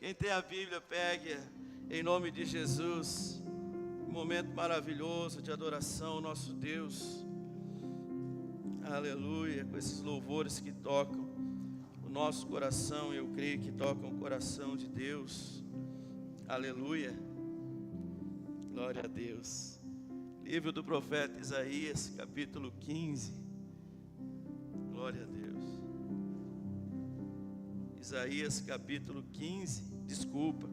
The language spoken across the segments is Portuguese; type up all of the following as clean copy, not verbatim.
Quem tem a Bíblia, pegue em nome de Jesus. Um momento maravilhoso de adoração ao nosso Deus. Aleluia, com esses louvores que tocam o nosso coração, eu creio que tocam o coração de Deus. Aleluia, glória a Deus. Livro do profeta Isaías, capítulo 15. Glória a Deus. Isaías capítulo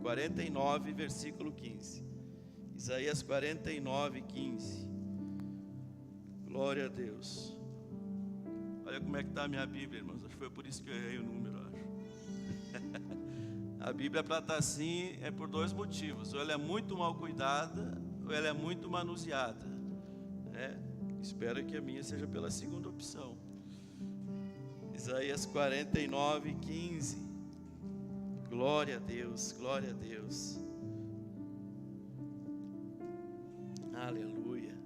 49, versículo 15. Isaías 49, 15. Glória a Deus. Olha como é que está a minha Bíblia, irmãos. Acho que foi por isso que eu errei o número, acho. A Bíblia para estar assim é por dois motivos. Ou ela é muito mal cuidada, ou ela é muito manuseada. Espero que a minha seja pela segunda opção. Isaías 49, 15. Glória a Deus, glória a Deus. Aleluia.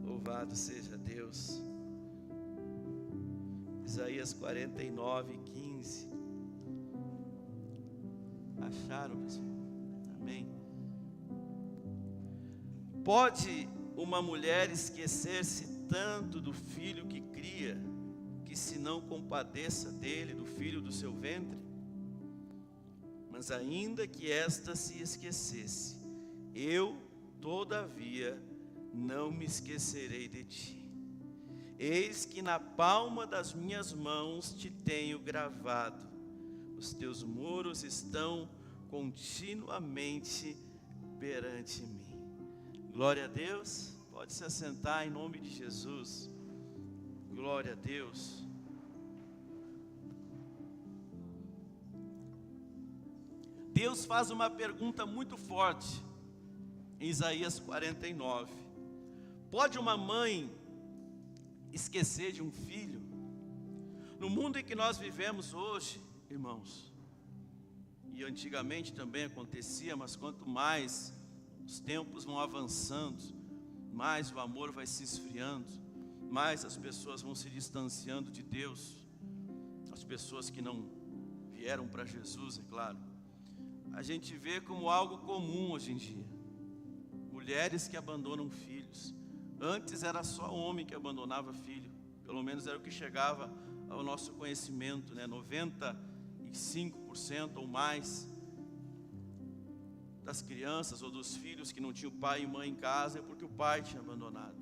Louvado seja Deus. Isaías 49, 15. Acharam, pessoal? Amém. Pode uma mulher esquecer-se tanto do filho que cria, que se não compadeça dele, do filho do seu ventre? Mas ainda que esta se esquecesse, eu, todavia, não me esquecerei de ti. Eis que na palma das minhas mãos te tenho gravado. Os teus muros estão continuamente perante mim. Glória a Deus. Pode se assentar em nome de Jesus. Glória a Deus. Deus faz uma pergunta muito forte em Isaías 49. Pode uma mãe esquecer de um filho? No mundo em que nós vivemos hoje, irmãos, e antigamente também acontecia, mas quanto mais os tempos vão avançando, mais o amor vai se esfriando, mais as pessoas vão se distanciando de Deus. As pessoas que não vieram para Jesus, é claro. A gente vê como algo comum hoje em dia. Mulheres que abandonam filhos. Antes era só homem que abandonava filho. Pelo menos era o que chegava ao nosso conhecimento, 95% ou mais das crianças ou dos filhos que não tinham pai e mãe em casa é porque o pai tinha abandonado.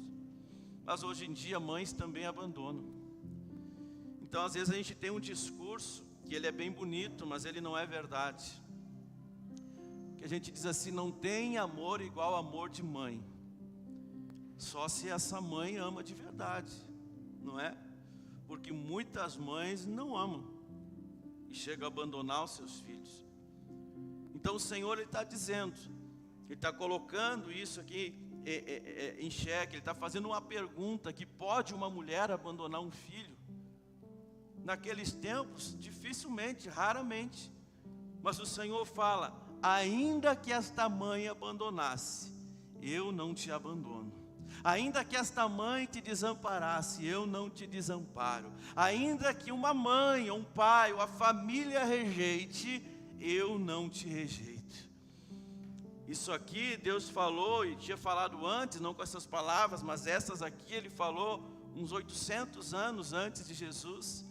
Mas hoje em dia mães também abandonam. Então às vezes a gente tem um discurso que ele é bem bonito, mas ele não é verdade. Que a gente diz assim: não tem amor igual amor de mãe. Só se essa mãe ama de verdade, não é? Porque muitas mães não amam e chegam a abandonar os seus filhos. Então o Senhor, Ele está dizendo, Ele está colocando isso aqui em xeque. Ele está fazendo uma pergunta: que pode uma mulher abandonar um filho? Naqueles tempos, dificilmente, raramente. Mas o Senhor fala: ainda que esta mãe abandonasse, eu não te abandono. Ainda que esta mãe te desamparasse, eu não te desamparo. Ainda que uma mãe, ou um pai, ou a família rejeite, eu não te rejeito. Isso aqui Deus falou, e tinha falado antes, não com essas palavras, mas essas aqui Ele falou uns 800 anos antes de Jesus.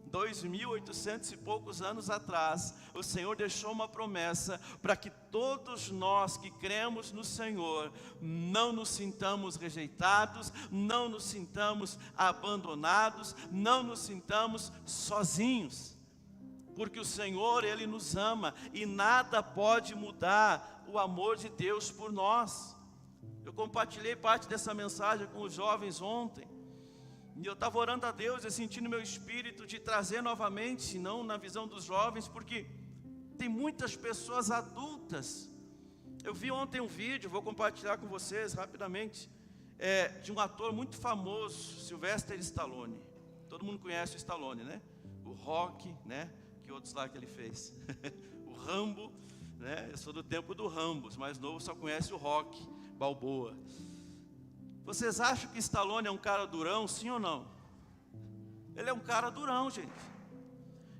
2.800 e poucos anos atrás, o Senhor deixou uma promessa para que todos nós que cremos no Senhor não nos sintamos rejeitados, não nos sintamos abandonados, não nos sintamos sozinhos, porque o Senhor, Ele nos ama e nada pode mudar o amor de Deus por nós. Eu compartilhei parte dessa mensagem com os jovens ontem. E eu estava orando a Deus e sentindo meu espírito de trazer novamente, não na visão dos jovens, porque tem muitas pessoas adultas. Eu vi ontem um vídeo, vou compartilhar com vocês rapidamente, de um ator muito famoso, Sylvester Stallone. Todo mundo conhece o Stallone, né? O Rock, né? Que outros lá que ele fez? O Rambo, né? Eu sou do tempo do Rambo, os mais novos só conhecem o Rock Balboa. Vocês acham que Stallone é um cara durão, sim ou não? Ele é um cara durão, gente.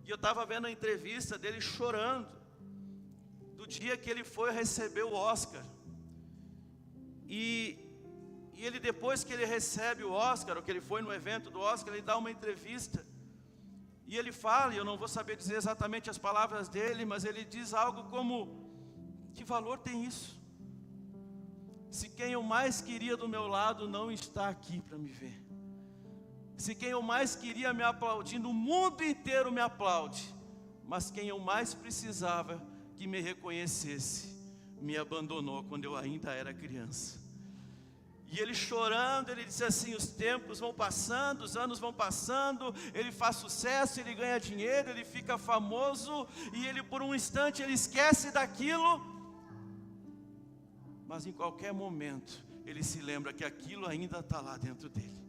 E eu estava vendo a entrevista dele chorando, do dia que ele foi receber o Oscar. E ele, depois que ele recebe o Oscar, ou que ele foi no evento do Oscar, ele dá uma entrevista. E ele fala, e eu não vou saber dizer exatamente as palavras dele, mas ele diz algo como: que valor tem isso? Se quem eu mais queria do meu lado não está aqui para me ver. Se quem eu mais queria me aplaudir, no mundo inteiro me aplaude, mas quem eu mais precisava que me reconhecesse, me abandonou quando eu ainda era criança. E ele chorando, ele disse assim: os tempos vão passando, os anos vão passando, ele faz sucesso, ele ganha dinheiro, ele fica famoso, e ele por um instante ele esquece daquilo, mas em qualquer momento ele se lembra que aquilo ainda está lá dentro dele,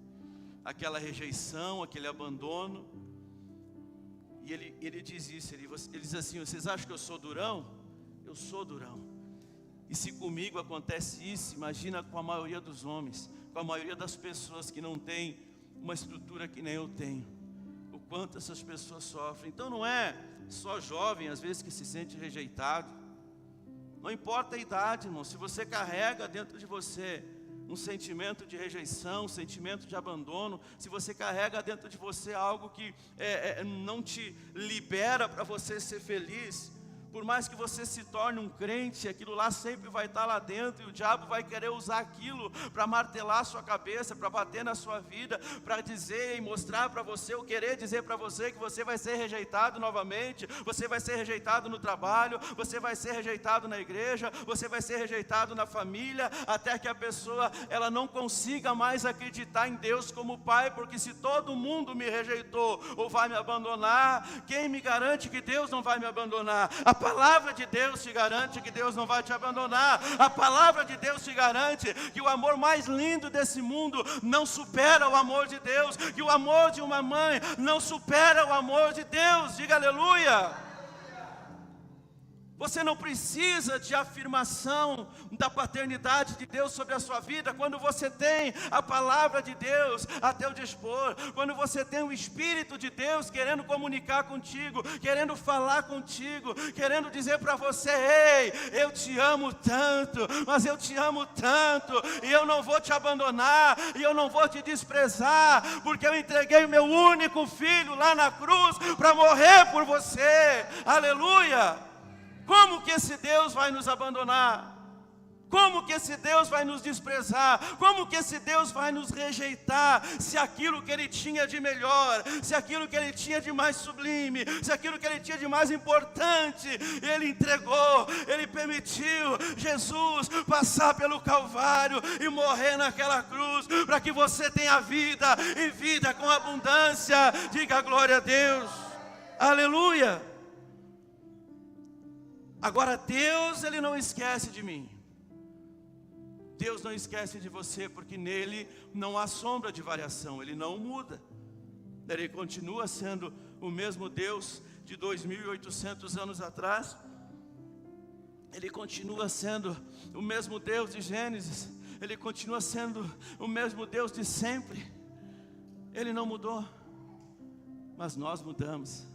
aquela rejeição, aquele abandono. E ele diz isso, ele diz assim: vocês acham que eu sou durão? Eu sou durão. E se comigo acontece isso, imagina com a maioria dos homens, com a maioria das pessoas que não tem uma estrutura que nem eu tenho, o quanto essas pessoas sofrem. Então não é só jovem, às vezes, que se sente rejeitado. Não importa a idade, irmão, se você carrega dentro de você um sentimento de rejeição, um sentimento de abandono, se você carrega dentro de você algo que não te libera para você ser feliz, por mais que você se torne um crente, aquilo lá sempre vai estar lá dentro, e o diabo vai querer usar aquilo para martelar a sua cabeça, para bater na sua vida, para dizer e mostrar para você, ou querer dizer para você que você vai ser rejeitado novamente, você vai ser rejeitado no trabalho, você vai ser rejeitado na igreja, você vai ser rejeitado na família, até que a pessoa ela não consiga mais acreditar em Deus como Pai, porque se todo mundo me rejeitou ou vai me abandonar, quem me garante que Deus não vai me abandonar? A palavra de Deus te garante que Deus não vai te abandonar. A palavra de Deus te garante que o amor mais lindo desse mundo não supera o amor de Deus, que o amor de uma mãe não supera o amor de Deus. Diga aleluia. Você não precisa de afirmação da paternidade de Deus sobre a sua vida quando você tem a palavra de Deus a teu dispor, quando você tem o Espírito de Deus querendo comunicar contigo, querendo falar contigo, querendo dizer para você: ei, eu te amo tanto, mas eu te amo tanto, e eu não vou te abandonar, e eu não vou te desprezar, porque eu entreguei o meu único filho lá na cruz para morrer por você. Aleluia. Como que esse Deus vai nos abandonar? Como que esse Deus vai nos desprezar? Como que esse Deus vai nos rejeitar? Se aquilo que Ele tinha de melhor, se aquilo que Ele tinha de mais sublime, se aquilo que Ele tinha de mais importante, Ele entregou, Ele permitiu Jesus passar pelo Calvário e morrer naquela cruz, para que você tenha vida e vida com abundância. Diga glória a Deus. Aleluia. Agora Deus, Ele não esquece de mim. Deus não esquece de você, porque nele não há sombra de variação, Ele não muda. Ele continua sendo o mesmo Deus de 2.800 anos atrás. Ele continua sendo o mesmo Deus de Gênesis. Ele continua sendo o mesmo Deus de sempre. Ele não mudou. Mas nós mudamos.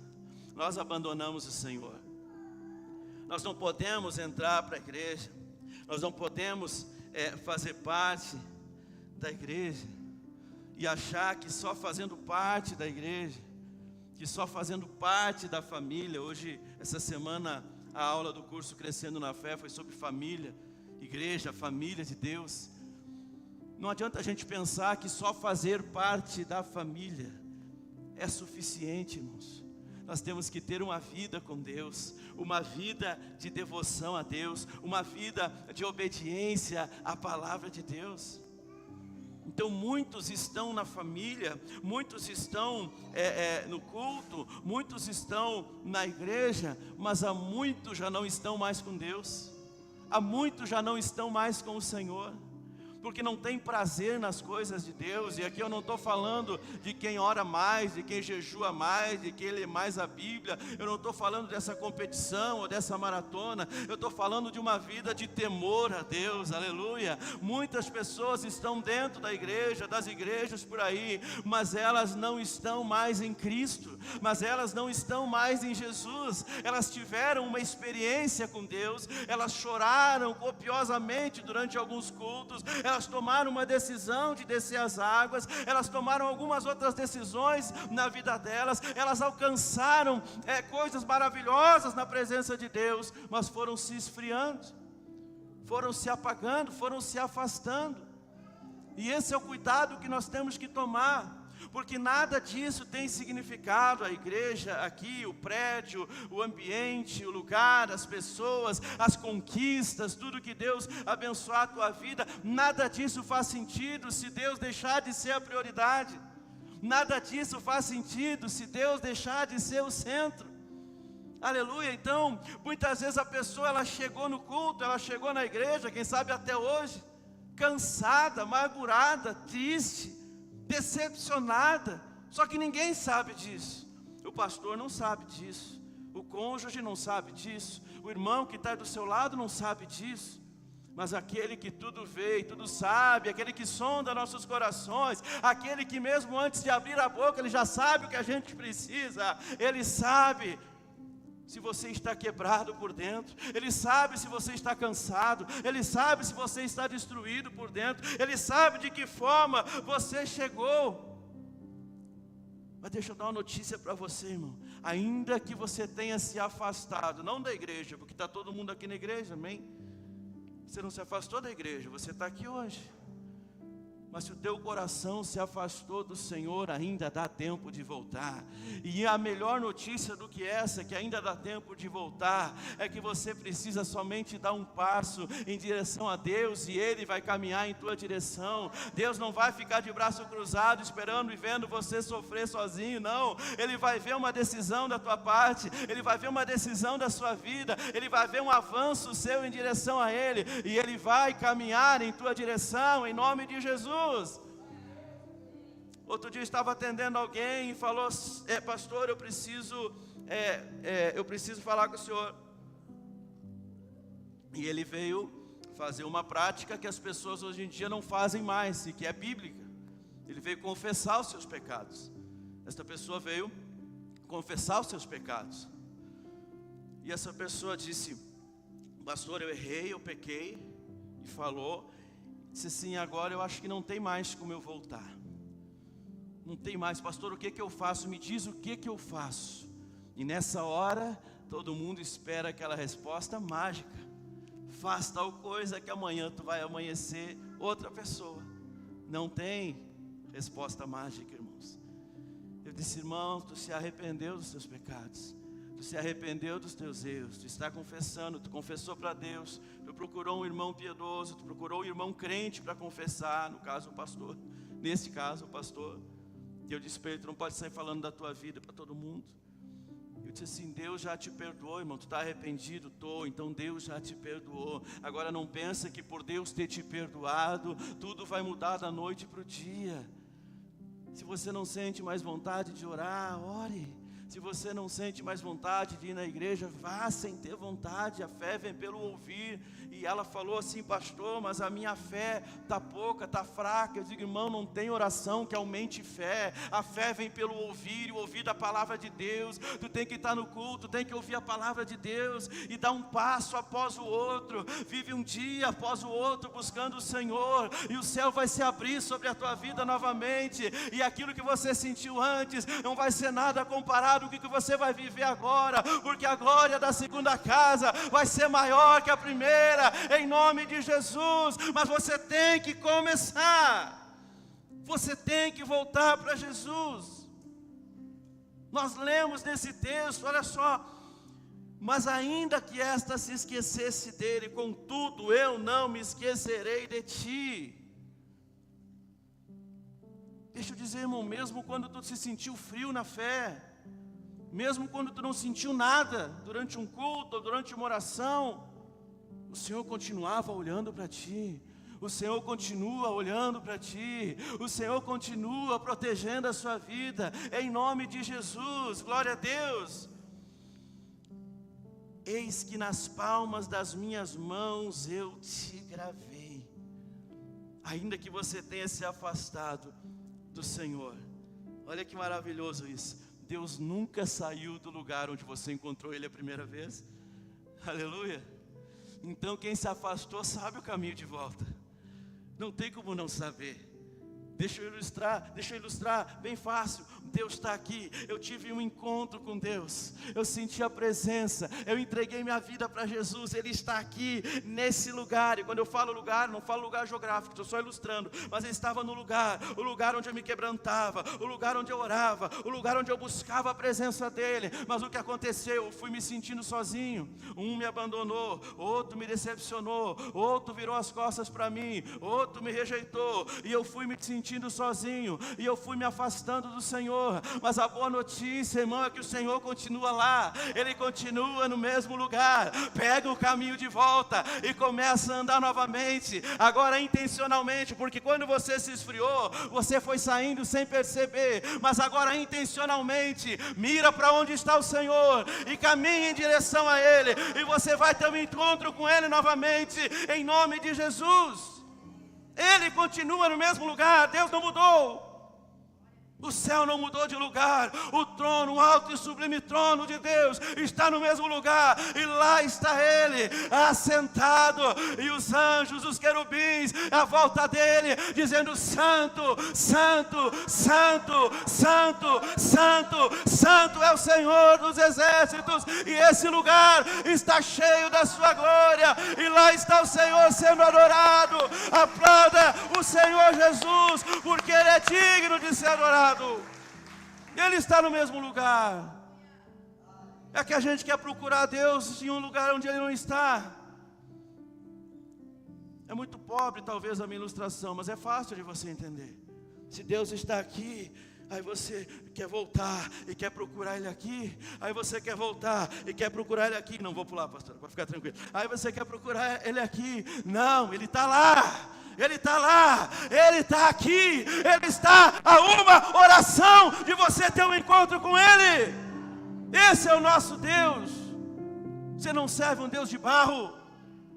Nós abandonamos o Senhor. Nós não podemos entrar para a igreja, nós não podemos fazer parte da igreja e achar que só fazendo parte da igreja, que só fazendo parte da família. Hoje, essa semana, a aula do curso Crescendo na Fé foi sobre família, igreja, família de Deus. Não adianta a gente pensar que só fazer parte da família é suficiente, irmãos. Nós temos que ter uma vida com Deus, uma vida de devoção a Deus, uma vida de obediência à palavra de Deus. Então muitos estão na família, muitos estão no culto, muitos estão na igreja, mas há muitos já não estão mais com Deus, há muitos já não estão mais com o Senhor, porque não tem prazer nas coisas de Deus. E aqui eu não estou falando de quem ora mais, de quem jejua mais, de quem lê mais a Bíblia. Eu não estou falando dessa competição ou dessa maratona. Eu estou falando de uma vida de temor a Deus, aleluia. Muitas pessoas estão dentro da igreja, das igrejas por aí, mas elas não estão mais em Cristo. mas elas não estão mais em Jesus. Elas tiveram uma experiência com Deus, elas choraram copiosamente durante alguns cultos, elas tomaram uma decisão de descer as águas, elas tomaram algumas outras decisões na vida delas, elas alcançaram coisas maravilhosas na presença de Deus, mas foram se esfriando, foram se apagando, foram se afastando. E esse é o cuidado que nós temos que tomar, porque nada disso tem significado. A igreja aqui, o prédio, o ambiente, o lugar, as pessoas, as conquistas, tudo que Deus abençoar a tua vida, nada disso faz sentido se Deus deixar de ser a prioridade. Nada disso faz sentido se Deus deixar de ser o centro. Aleluia. Então, muitas vezes a pessoa, ela chegou no culto, ela chegou na igreja, quem sabe até hoje, cansada, amargurada, triste, decepcionada, só que ninguém sabe disso. O pastor não sabe disso, o cônjuge não sabe disso, o irmão que está do seu lado não sabe disso, mas aquele que tudo vê e tudo sabe, aquele que sonda nossos corações, aquele que mesmo antes de abrir a boca, ele já sabe o que a gente precisa, ele sabe se você está quebrado por dentro, ele sabe se você está cansado, ele sabe se você está destruído por dentro, ele sabe de que forma você chegou. Mas deixa eu dar uma notícia para você, irmão. Ainda que você tenha se afastado, não da igreja, porque está todo mundo aqui na igreja, amém? Você não se afastou da igreja, você está aqui hoje. Mas se o teu coração se afastou do Senhor, ainda dá tempo de voltar. E a melhor notícia do que essa, que ainda dá tempo de voltar, é que você precisa somente dar um passo em direção a Deus, e Ele vai caminhar em tua direção. Deus não vai ficar de braço cruzado, esperando e vendo você sofrer sozinho, não. Ele vai ver uma decisão da tua parte, Ele vai ver uma decisão da sua vida, Ele vai ver um avanço seu em direção a Ele, e Ele vai caminhar em tua direção, em nome de Jesus. Outro dia eu estava atendendo alguém e falou: pastor, eu preciso falar com o senhor. E ele veio fazer uma prática que as pessoas hoje em dia não fazem mais, e que é bíblica. Ele veio confessar os seus pecados. Esta pessoa veio confessar os seus pecados. E essa pessoa disse: pastor, eu errei, eu pequei. E falou, disse assim: agora eu acho que não tem mais como eu voltar. Não tem mais, pastor, o que eu faço? Me diz o que eu faço. E nessa hora, todo mundo espera aquela resposta mágica: faz tal coisa que amanhã tu vai amanhecer outra pessoa. Não tem resposta mágica, irmãos. Eu disse: irmão, tu se arrependeu dos teus pecados, tu se arrependeu dos teus erros, tu está confessando, tu confessou para Deus, tu procurou um irmão piedoso, tu procurou um irmão crente para confessar, no caso o pastor, nesse caso o pastor. E eu disse para ele: tu não pode sair falando da tua vida para todo mundo. Eu disse assim: Deus já te perdoou, irmão. Tu está arrependido? Estou. Então Deus já te perdoou. Agora não pensa que por Deus ter te perdoado, tudo vai mudar da noite para o dia. Se você não sente mais vontade de orar, ore. Se você não sente mais vontade de ir na igreja, vá sem ter vontade. A fé vem pelo ouvir. E ela falou assim: pastor, mas a minha fé está pouca, está fraca. Eu digo: irmão, não tem oração que aumente fé. A fé vem pelo ouvir, e o ouvir da palavra de Deus. Tu tem que estar no culto, tem que ouvir a palavra de Deus, e dar um passo após o outro. Vive um dia após o outro buscando o Senhor, e o céu vai se abrir sobre a tua vida novamente. E aquilo que você sentiu antes não vai ser nada comparado com o que você vai viver agora, porque a glória da segunda casa vai ser maior que a primeira, em nome de Jesus. Mas você tem que começar, você tem que voltar para Jesus. Nós lemos nesse texto, olha só: mas ainda que esta se esquecesse dele, contudo eu não me esquecerei de ti. Deixa eu dizer, irmão, mesmo quando tu se sentiu frio na fé, mesmo quando tu não sentiu nada durante um culto ou durante uma oração, o Senhor continuava olhando para ti. O Senhor continua olhando para ti. O Senhor continua protegendo a sua vida, em nome de Jesus. Glória a Deus. Eis que nas palmas das minhas mãos eu te gravei. Ainda que você tenha se afastado do Senhor, olha que maravilhoso isso, Deus nunca saiu do lugar onde você encontrou Ele a primeira vez. Aleluia. Então quem se afastou sabe o caminho de volta. Não tem como não saber. Deixa eu ilustrar, bem fácil. Deus está aqui, eu tive um encontro com Deus, eu senti a presença, eu entreguei minha vida para Jesus, Ele está aqui, nesse lugar. E quando eu falo lugar, não falo lugar geográfico, estou só ilustrando, mas Ele estava no lugar, o lugar onde eu me quebrantava, o lugar onde eu orava, o lugar onde eu buscava a presença dEle. Mas o que aconteceu? Eu fui me sentindo sozinho, um me abandonou, outro me decepcionou, outro virou as costas para mim, outro me rejeitou, e eu fui me sentindo sozinho, e eu fui me afastando do Senhor. Mas a boa notícia, irmão, é que o Senhor continua lá, Ele continua no mesmo lugar. Pega o caminho de volta e começa a andar novamente, agora intencionalmente, porque quando você se esfriou, você foi saindo sem perceber, mas agora intencionalmente, mira para onde está o Senhor e caminha em direção a Ele, e você vai ter um encontro com Ele novamente, em nome de Jesus. Ele continua no mesmo lugar, Deus não mudou. O céu não mudou de lugar, o trono, o alto e sublime trono de Deus está no mesmo lugar, e lá está Ele, assentado, e os anjos, os querubins, à volta dEle, dizendo: Santo, Santo, Santo, Santo, Santo, Santo é o Senhor dos exércitos, e esse lugar está cheio da sua glória, e lá está o Senhor sendo adorado. Aplauda o Senhor Jesus, porque Ele é digno de ser adorado. Ele está no mesmo lugar. É que a gente quer procurar Deus em um lugar onde Ele não está. É muito pobre talvez a minha ilustração, mas é fácil de você entender. Se Deus está aqui, aí você quer voltar e quer procurar Ele aqui. Aí você quer voltar e quer procurar Ele aqui. Não vou pular, pastor, para ficar tranquilo. Aí você quer procurar Ele aqui. Não, Ele está lá. Ele está lá, Ele está aqui, Ele está a uma oração de você ter um encontro com Ele. Esse é o nosso Deus. Você não serve um Deus de barro,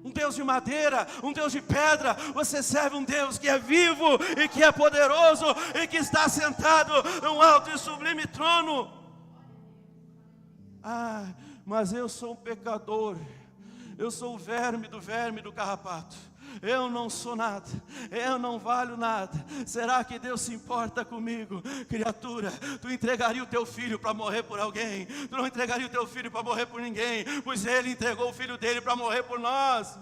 um Deus de madeira, um Deus de pedra. Você serve um Deus que é vivo e que é poderoso e que está sentado num alto e sublime trono. Ah, mas eu sou um pecador, eu sou o verme do carrapato. Eu não sou nada, eu não valho nada. Será que Deus se importa comigo? Criatura, tu entregaria o teu filho para morrer por alguém? Tu não entregaria o teu filho para morrer por ninguém, pois Ele entregou o filho dele para morrer por nós.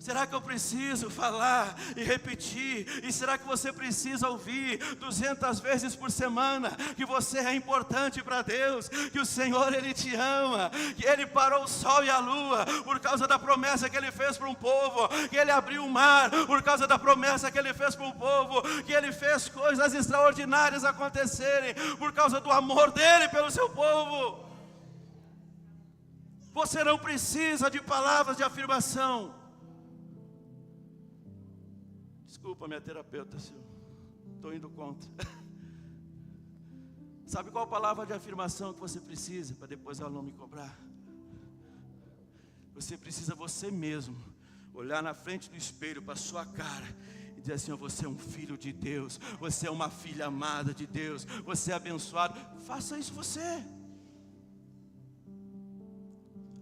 Será que eu preciso falar e repetir? E será que você precisa ouvir 200 vezes por semana que você é importante para Deus, que o Senhor Ele te ama, que Ele parou o sol e a lua por causa da promessa que Ele fez para um povo, que Ele abriu o mar por causa da promessa que Ele fez para um povo, que Ele fez coisas extraordinárias acontecerem por causa do amor dEle pelo seu povo? Você não precisa de palavras de afirmação. Desculpa, minha terapeuta, se eu estou indo contra. Sabe qual palavra de afirmação que você precisa para depois ela não me cobrar? Você precisa você mesmo olhar na frente do espelho para a sua cara e dizer assim: você é um filho de Deus, você é uma filha amada de Deus, você é abençoado. Faça isso você.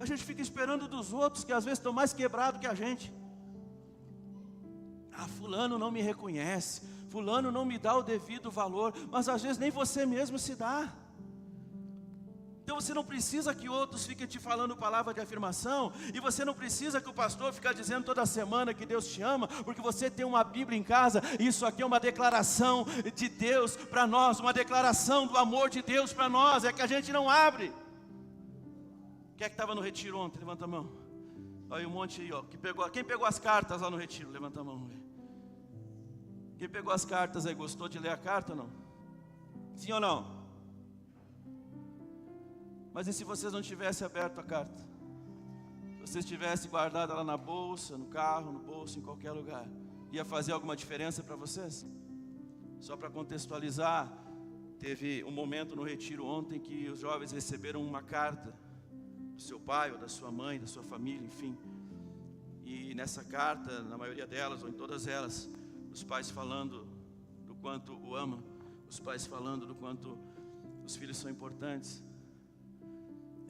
A gente fica esperando dos outros, que às vezes estão mais quebrados que a gente. Ah, fulano não me reconhece, fulano não me dá o devido valor, mas às vezes nem você mesmo se dá. Então você não precisa que outros fiquem te falando palavra de afirmação, e você não precisa que o pastor fique dizendo toda semana que Deus te ama, porque você tem uma Bíblia em casa. Isso aqui é uma declaração de Deus para nós, uma declaração do amor de Deus para nós, é que a gente não abre. Quem é que estava no retiro ontem? Levanta a mão. Olha um monte aí, ó, quem pegou as cartas lá no retiro? Levanta a mão. Quem pegou as cartas aí, gostou de ler a carta ou não? Sim ou não? Mas e se vocês não tivessem aberto a carta? Se vocês tivessem guardado ela na bolsa, no carro, no bolso, em qualquer lugar, ia fazer alguma diferença para vocês? Só para contextualizar, teve um momento no retiro ontem que os jovens receberam uma carta do seu pai ou da sua mãe, da sua família, enfim. E nessa carta, na maioria delas, ou em todas elas, os pais falando do quanto o amam, os pais falando do quanto Os filhos são importantes.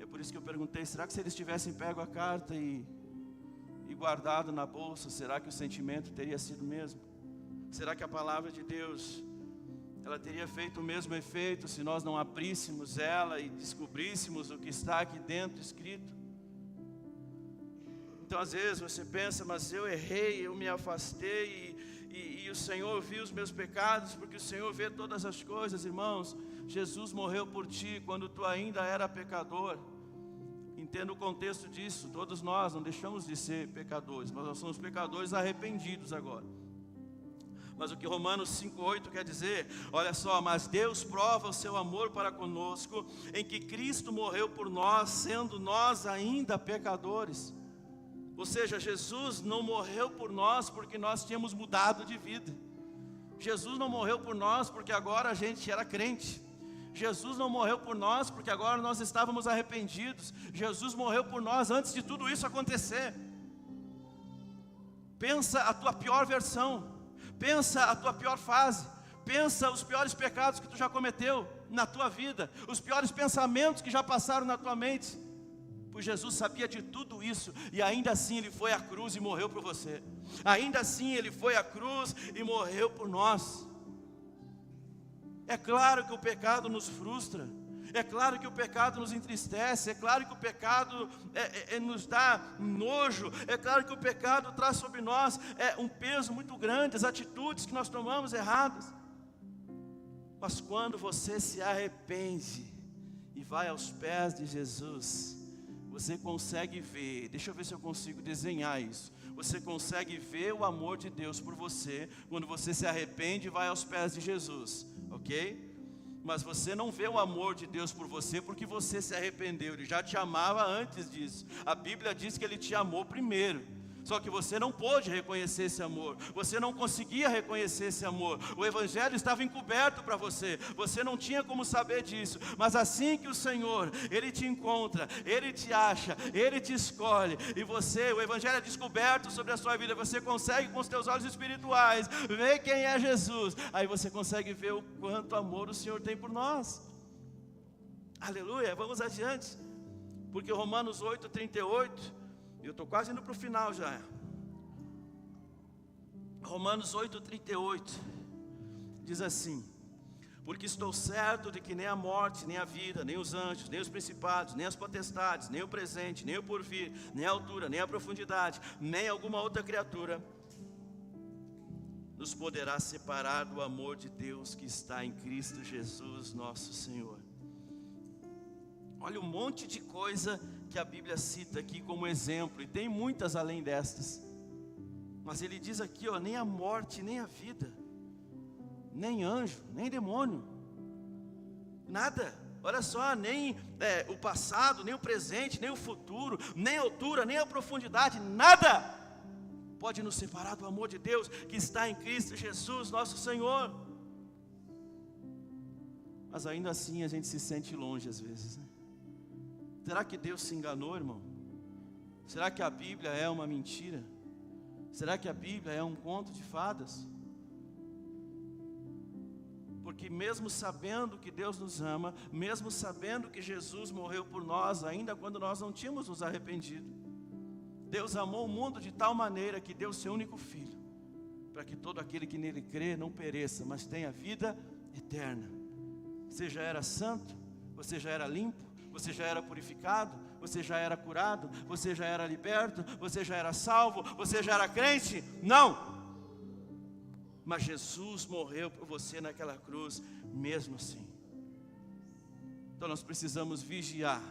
É por isso que eu perguntei, será que se eles tivessem pego a carta e guardado na bolsa, será que o sentimento teria sido o mesmo? Será que a palavra de Deus, ela teria feito o mesmo efeito se nós não abríssemos ela e descobríssemos o que está aqui dentro escrito? Então às vezes você pensa, mas eu errei, eu me afastei e o Senhor viu os meus pecados, porque o Senhor vê todas as coisas. Irmãos, Jesus morreu por ti quando tu ainda era pecador. Entenda o contexto disso, todos nós não deixamos de ser pecadores, mas nós somos pecadores arrependidos agora. Mas o que Romanos 5,8 quer dizer, olha só, mas Deus prova o seu amor para conosco, em que Cristo morreu por nós, sendo nós ainda pecadores. Ou seja, Jesus não morreu por nós porque nós tínhamos mudado de vida. Jesus não morreu por nós porque agora a gente era crente. Jesus não morreu por nós porque agora nós estávamos arrependidos. Jesus morreu por nós antes de tudo isso acontecer. Pensa a tua pior versão. Pensa a tua pior fase. Pensa os piores pecados que tu já cometeu na tua vida. Os piores pensamentos que já passaram na tua mente. Pois Jesus sabia de tudo isso e ainda assim Ele foi à cruz e morreu por você. Ainda assim Ele foi à cruz e morreu por nós. É claro que o pecado nos frustra. É claro que o pecado nos entristece. É claro que o pecado nos dá nojo. É claro que o pecado traz sobre nós um peso muito grande. As atitudes que nós tomamos erradas. Mas quando você se arrepende e vai aos pés de Jesus, você consegue ver, deixa eu ver se eu consigo desenhar isso. Você consegue ver o amor de Deus por você quando você se arrepende e vai aos pés de Jesus, ok? Mas você não vê o amor de Deus por você porque você se arrependeu. Ele já te amava antes disso. A Bíblia diz que Ele te amou primeiro. Só que você não pôde reconhecer esse amor. Você não conseguia reconhecer esse amor. O Evangelho estava encoberto para você. Você não tinha como saber disso. Mas assim que o Senhor, Ele te encontra, Ele te acha, Ele te escolhe, e você, o Evangelho é descoberto sobre a sua vida, você consegue com os teus olhos espirituais ver quem é Jesus. Aí você consegue ver o quanto amor o Senhor tem por nós. Aleluia, vamos adiante. Porque Romanos 8:38... eu estou quase indo para o final já. Romanos 8:38 diz assim: porque estou certo de que nem a morte, nem a vida, nem os anjos, nem os principados, nem as potestades, nem o presente, nem o porvir, nem a altura, nem a profundidade, nem alguma outra criatura nos poderá separar do amor de Deus que está em Cristo Jesus nosso Senhor. Olha um monte de coisa que a Bíblia cita aqui como exemplo, e tem muitas além destas. Mas ele diz aqui, ó, nem a morte, nem a vida, nem anjo, nem demônio, nada. Olha só, nem o passado, nem o presente, nem o futuro, nem a altura, nem a profundidade, nada pode nos separar do amor de Deus que está em Cristo Jesus, nosso Senhor. Mas ainda assim a gente se sente longe às vezes, né? Será que Deus se enganou, irmão? Será que a Bíblia é uma mentira? Será que a Bíblia é um conto de fadas? Porque mesmo sabendo que Deus nos ama, mesmo sabendo que Jesus morreu por nós, ainda quando nós não tínhamos nos arrependido, Deus amou o mundo de tal maneira que deu seu único Filho, para que todo aquele que nele crê não pereça, mas tenha vida eterna. Você já era santo? Você já era limpo? Você já era purificado? Você já era curado? Você já era liberto? Você já era salvo? Você já era crente? Não! Mas Jesus morreu por você naquela cruz, mesmo assim. Então nós precisamos vigiar,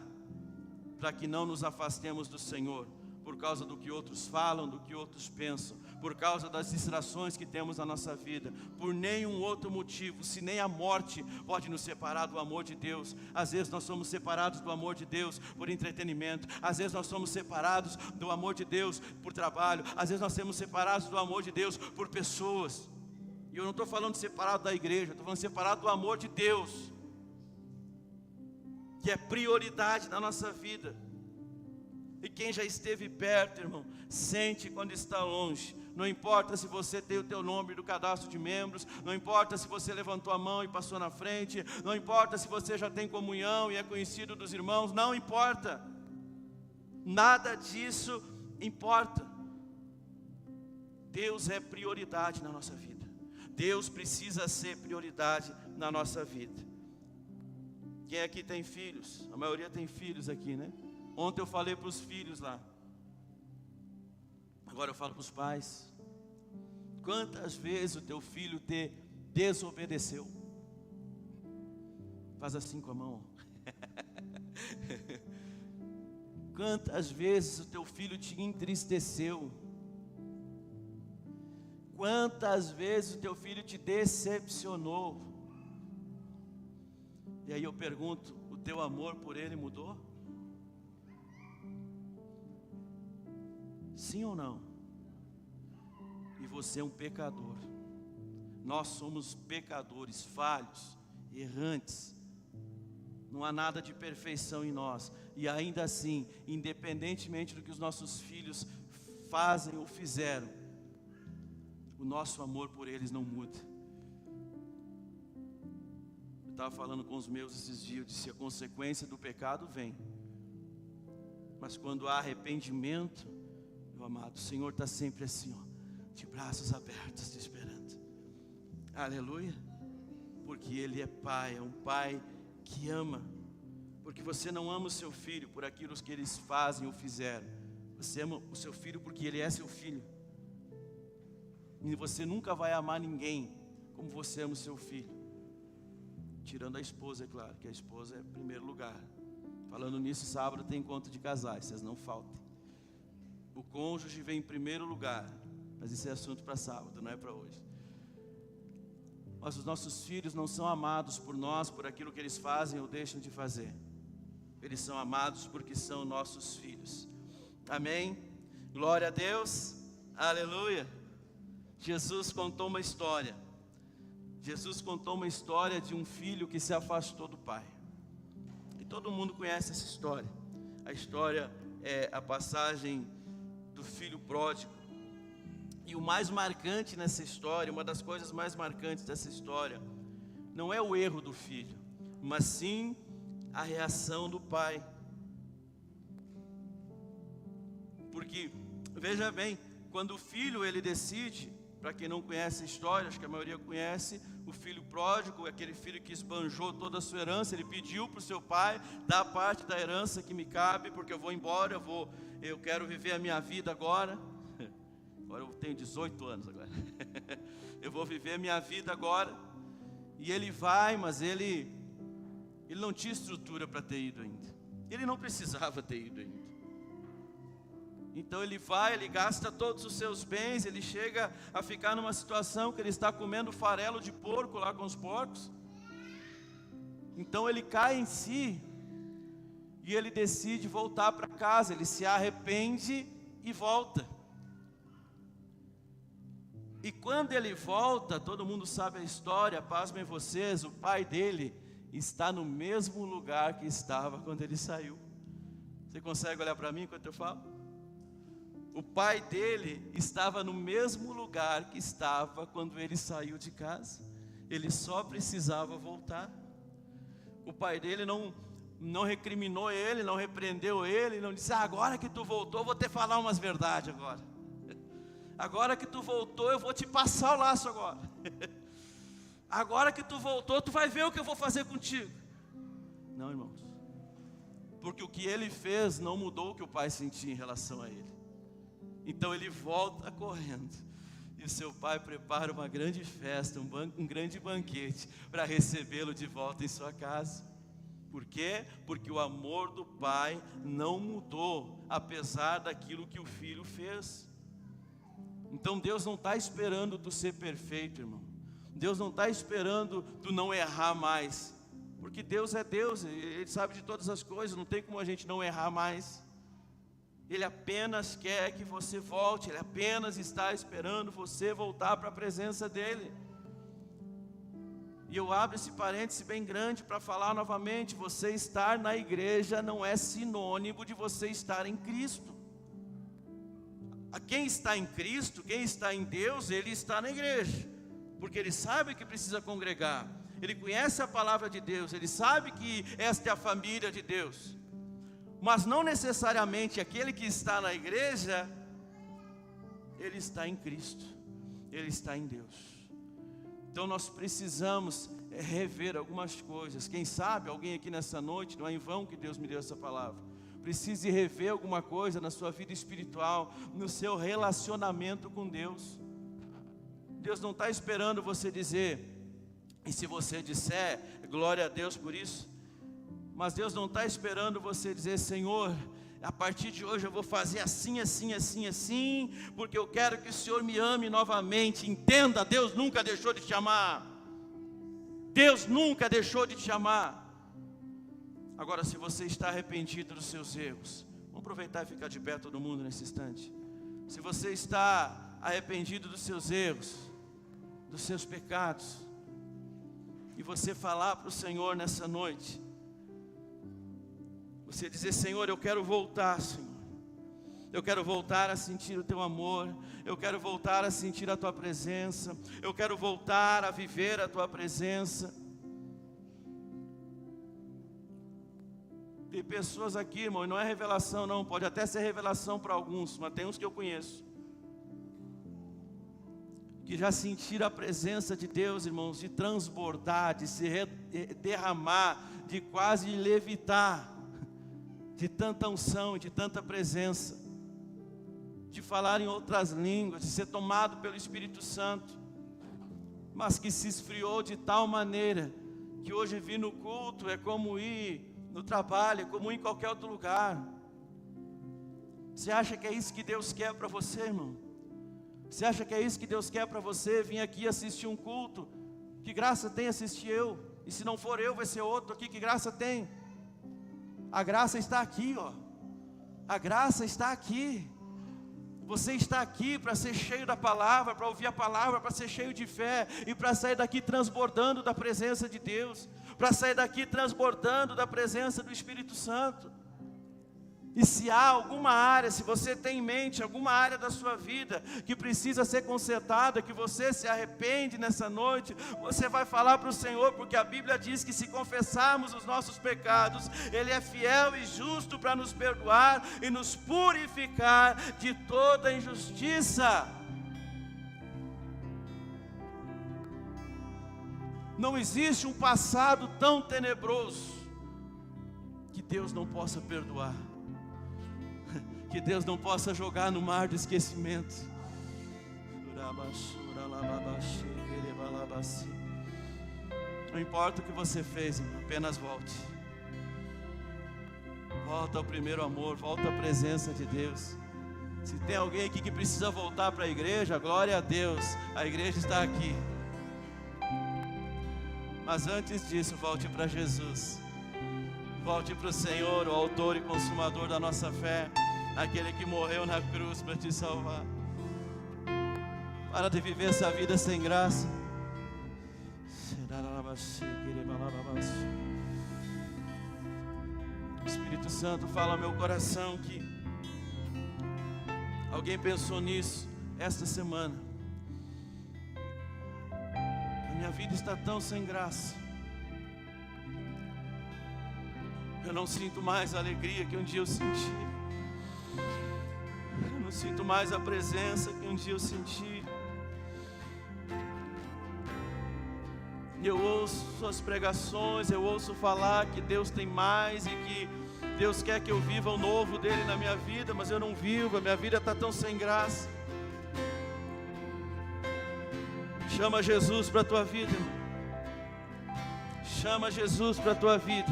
para que não nos afastemos do Senhor, por causa do que outros falam, do que outros pensam, por causa das distrações que temos na nossa vida, por nenhum outro motivo, se nem a morte pode nos separar do amor de Deus. Às vezes nós somos separados do amor de Deus por entretenimento, às vezes nós somos separados do amor de Deus por trabalho, às vezes nós somos separados do amor de Deus por pessoas. E eu não estou falando de separado da igreja, estou falando de separado do amor de Deus, que é prioridade na nossa vida. E quem já esteve perto, irmão, sente quando está longe. Não importa se você tem o teu nome do cadastro de membros, não importa se você levantou a mão e passou na frente, não importa se você já tem comunhão e é conhecido dos irmãos, não importa. Nada disso importa. Deus é prioridade na nossa vida. Deus precisa ser prioridade na nossa vida. Quem aqui tem filhos? A maioria tem filhos aqui, né? Ontem eu falei para os filhos lá. Agora eu falo para os pais. Quantas vezes o teu filho te desobedeceu? Faz assim com a mão. Quantas vezes o teu filho te entristeceu? Quantas vezes o teu filho te decepcionou? E aí eu pergunto, o teu amor por ele mudou? Sim ou não? E você é um pecador. Nós somos pecadores, falhos, errantes. Não há nada de perfeição em nós. E ainda assim, independentemente do que os nossos filhos fazem ou fizeram, o nosso amor por eles não muda. Eu estava falando com os meus esses dias, eu disse, a consequência do pecado vem. Mas quando há arrependimento, meu amado, o Senhor está sempre assim, ó, de braços abertos, te esperando. Aleluia. Porque Ele é Pai, é um Pai que ama. Porque você não ama o seu filho por aquilo que eles fazem ou fizeram. Você ama o seu filho porque ele é seu filho. E você nunca vai amar ninguém como você ama o seu filho. Tirando a esposa, é claro, que a esposa é em primeiro lugar. Falando nisso, sábado tem encontro de casais, vocês não faltem. O cônjuge vem em primeiro lugar, mas isso é assunto para sábado, não é para hoje. Mas os nossos filhos não são amados por nós, por aquilo que eles fazem ou deixam de fazer. Eles são amados porque são nossos filhos. Amém? Glória a Deus. Aleluia. Jesus contou uma história. Jesus contou uma história de um filho que se afastou do pai. E todo mundo conhece essa história. A história é a passagem do filho pródigo. E o mais marcante nessa história, uma das coisas mais marcantes dessa história, não é o erro do filho, mas sim a reação do pai. Porque, veja bem, quando o filho ele decide, para quem não conhece a história, acho que a maioria conhece, o filho pródigo, aquele filho que esbanjou toda a sua herança, ele pediu para o seu pai, dá parte da herança que me cabe, porque eu vou embora, eu quero viver a minha vida agora. Agora eu tenho 18 anos agora. Eu vou viver a minha vida agora. E ele vai, mas ele não tinha estrutura para ter ido ainda. Ele não precisava ter ido ainda. Então ele vai, ele gasta todos os seus bens, ele chega a ficar numa situação que ele está comendo farelo de porco lá com os porcos. Então ele cai em si e ele decide voltar para casa, ele se arrepende e volta. E quando ele volta, todo mundo sabe a história, pasmem vocês, o pai dele está no mesmo lugar que estava quando ele saiu. Você consegue olhar para mim enquanto eu falo? O pai dele estava no mesmo lugar que estava quando ele saiu de casa. Ele só precisava voltar. O pai dele não recriminou ele, não repreendeu ele, não disse, agora que tu voltou, eu vou te falar umas verdades agora. Agora que tu voltou, eu vou te passar o laço agora. Agora que tu voltou, tu vai ver o que eu vou fazer contigo. Não, irmãos. Porque o que ele fez não mudou o que o pai sentia em relação a ele. Então ele volta correndo. E o seu pai prepara uma grande festa, um grande banquete para recebê-lo de volta em sua casa. Por quê? Porque o amor do pai não mudou, apesar daquilo que o filho fez. Então Deus não está esperando tu ser perfeito, irmão. Deus não está esperando tu não errar mais. Porque Deus é Deus, Ele sabe de todas as coisas, não tem como a gente não errar mais. Ele apenas quer que você volte, Ele apenas está esperando você voltar para a presença dEle. E eu abro esse parêntese bem grande para falar novamente, você estar na igreja não é sinônimo de você estar em Cristo. Quem está em Cristo, quem está em Deus, ele está na igreja, porque ele sabe que precisa congregar, ele conhece a palavra de Deus, ele sabe que esta é a família de Deus. Mas não necessariamente aquele que está na igreja, ele está em Cristo, ele está em Deus. Então nós precisamos rever algumas coisas. Quem sabe alguém aqui nessa noite, não é em vão que Deus me deu essa palavra, precise rever alguma coisa na sua vida espiritual, no seu relacionamento com Deus. Deus não está esperando você dizer, e se você disser, glória a Deus por isso. Mas Deus não está esperando você dizer, Senhor, a partir de hoje eu vou fazer assim, assim, assim, assim, porque eu quero que o Senhor me ame novamente. Entenda, Deus nunca deixou de te amar. Deus nunca deixou de te amar. Agora, se você está arrependido dos seus erros, vamos aproveitar e ficar de pé todo mundo nesse instante. Se você está arrependido dos seus erros, dos seus pecados, e você falar para o Senhor nessa noite, você dizer, Senhor, eu quero voltar, Senhor. Eu quero voltar a sentir o Teu amor. Eu quero voltar a sentir a Tua presença. Eu quero voltar a viver a Tua presença. Tem pessoas aqui, irmão, e não é revelação não. Pode até ser revelação para alguns, mas tem uns que eu conheço, que já sentiram a presença de Deus, irmãos, de transbordar, de se derramar, de quase levitar, de tanta unção, de tanta presença, de falar em outras línguas, de ser tomado pelo Espírito Santo, mas que se esfriou de tal maneira, que hoje vir no culto é como ir no trabalho, é como ir em qualquer outro lugar. Você acha que é isso que Deus quer para você, irmão? Você acha que é isso que Deus quer para você? Vir aqui assistir um culto, que graça tem assistir eu? E se não for eu, vai ser outro aqui, que graça tem? A graça está aqui, ó. A graça está aqui. Você está aqui para ser cheio da palavra, para ouvir a palavra, para ser cheio de fé e para sair daqui transbordando da presença de Deus, para sair daqui transbordando da presença do Espírito Santo. E se há alguma área, se você tem em mente alguma área da sua vida que precisa ser consertada, que você se arrepende nessa noite, você vai falar para o Senhor, porque a Bíblia diz que se confessarmos os nossos pecados, Ele é fiel e justo para nos perdoar e nos purificar de toda injustiça. Não existe um passado tão tenebroso que Deus não possa perdoar, que Deus não possa jogar no mar do esquecimento. Não importa o que você fez, irmão, apenas volte. Volta ao primeiro amor, volta à presença de Deus. Se tem alguém aqui que precisa voltar para a igreja, glória a Deus, a igreja está aqui. Mas antes disso, volte para Jesus. Volte para o Senhor, o autor e consumador da nossa fé, aquele que morreu na cruz para te salvar. Para de viver essa vida sem graça. O Espírito Santo fala ao meu coração que alguém pensou nisso esta semana. A minha vida está tão sem graça. Eu não sinto mais a alegria que um dia eu senti. Eu não sinto mais a presença que um dia eu senti. Eu ouço suas pregações, eu ouço falar que Deus tem mais e que Deus quer que eu viva o novo dele na minha vida, mas eu não vivo, a minha vida está tão sem graça. Chama Jesus para a tua vida, irmão. Chama Jesus para a tua vida.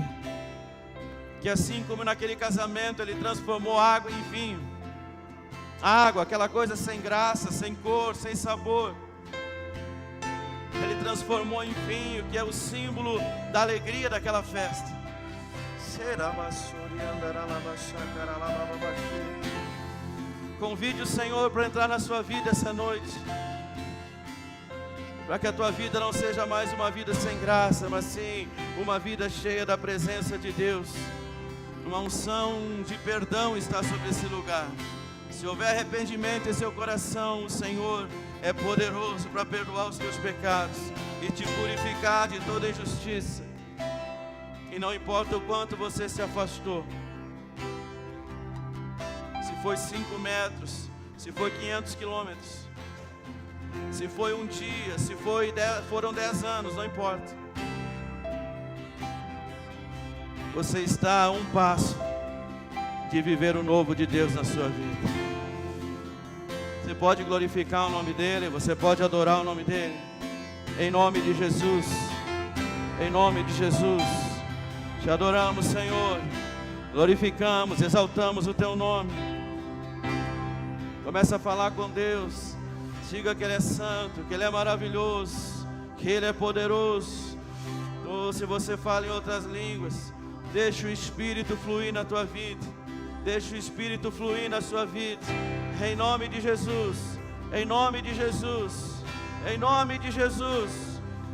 Que assim como naquele casamento Ele transformou água em vinho. Água, aquela coisa sem graça, sem cor, sem sabor, Ele transformou em vinho, que é o símbolo da alegria daquela festa. Convide o Senhor para entrar na sua vida essa noite, para que a tua vida não seja mais uma vida sem graça, mas sim uma vida cheia da presença de Deus. Uma unção de perdão está sobre esse lugar. Se houver arrependimento em seu coração, o Senhor é poderoso para perdoar os teus pecados e te purificar de toda injustiça. E não importa o quanto você se afastou, se foi 5 metros, se foi 500 quilômetros, se foi um dia, se foram 10 anos, não importa. Você está a um passo de viver o novo de Deus na sua vida. Você pode glorificar o nome dEle, você pode adorar o nome dEle. Em nome de Jesus, em nome de Jesus, te adoramos, Senhor, glorificamos, exaltamos o Teu nome. Começa a falar com Deus, diga que Ele é santo, que Ele é maravilhoso, que Ele é poderoso. Ou se você fala em outras línguas, deixa o Espírito fluir na tua vida, deixa o Espírito fluir na sua vida, em nome de Jesus, em nome de Jesus, em nome de Jesus.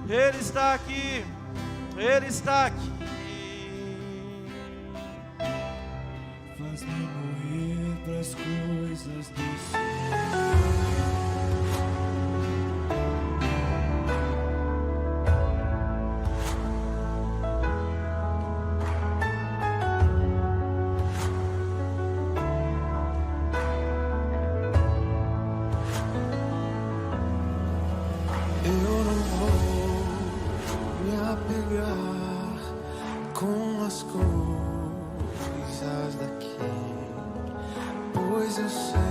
Ele está aqui, Ele está aqui. Faz-me morrer pras coisas do Senhor. Eu não vou me apegar com as coisas daqui, pois eu sei